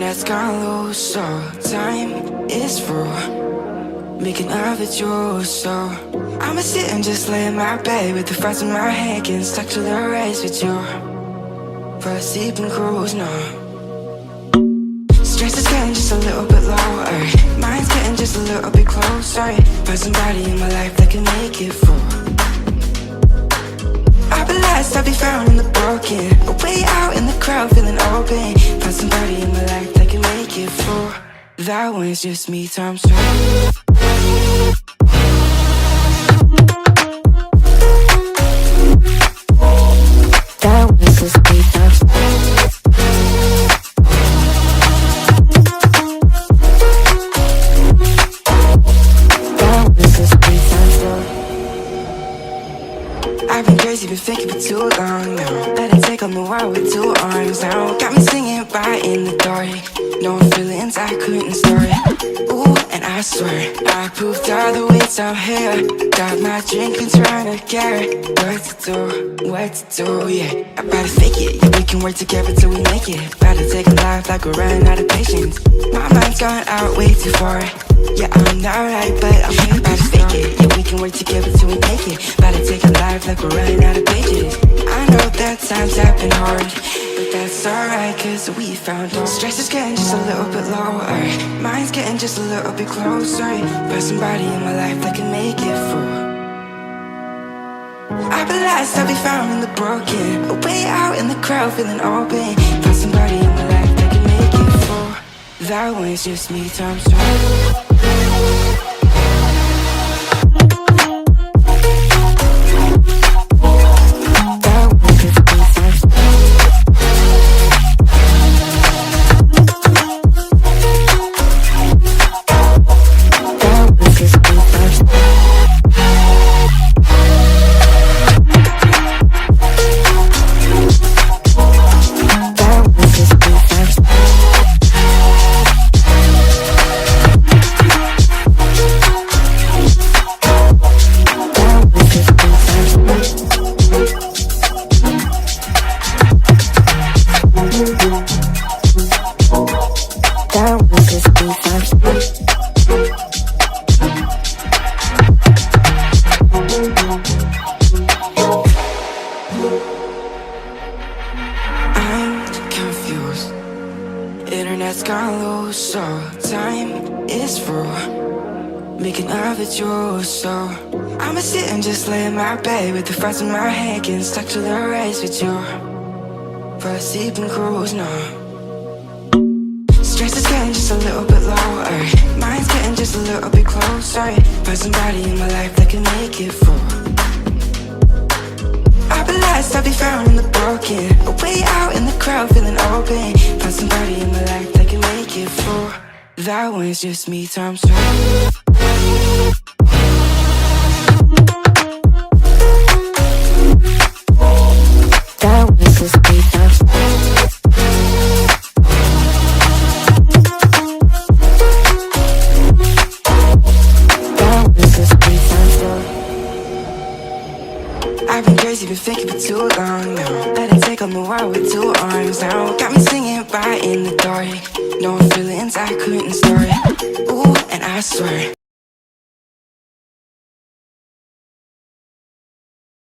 Internet's gone low, so time is through, making of it yours. So I'ma sit and just lay in my bed with the thoughts in my head, getting stuck to the race with you for a sleeping cruise now. Stress is getting just a little bit lower, mine's getting just a little bit closer. Find somebody in my life that can make it through. I'll be lost, I'll be found in the broken, way out in the crowd feeling open. Find somebody in my life that can make it through. That one's just me times two. That one's just me times two. I've been crazy, been thinking for too long now. Let it take on the world with two arms now. Got me singing right in the dark, no feelings I couldn't store it. Ooh, and I swear I proved all the ways I'm here. Got my drink and trying to get what to do, yeah. I better fake it, yeah, we can work together till we make it. Better take a life like we're running out of patience. My mind's gone out way too far. Yeah, I'm not right, but I'm about to fake it. Yeah, we can work together till we make it. About to take a life like we're running out of pages. I know that times have been hard, but that's alright, cause we found home. Stress is getting just a little bit lower, mine's getting just a little bit closer. Find somebody in my life that can make it through. I'll be lost, I'll be found in the broken, way out in the crowd feeling open. Find somebody in my life that can make it through. That one's just me times two. Internet's gone low, so time is through, making of it yours. So I'ma sit and just lay in my bed with the thoughts in my head, getting stuck to the race with you for a sleeping cruise now. Stress is getting just a little bit lower, mine's getting just a little bit closer. Find somebody in my life that can make it through. I'll be lost, I'll be found in the broken, way out in the crowd feeling open. Find somebody in my life that can make it through. That one's just me times two. That one's just me times two. That one's just me times two. I've been crazy, been thinking for too long now. Let it take on the world with two arms now. Got me singing right in the dark, no feelings I couldn't store it. Ooh, and I swear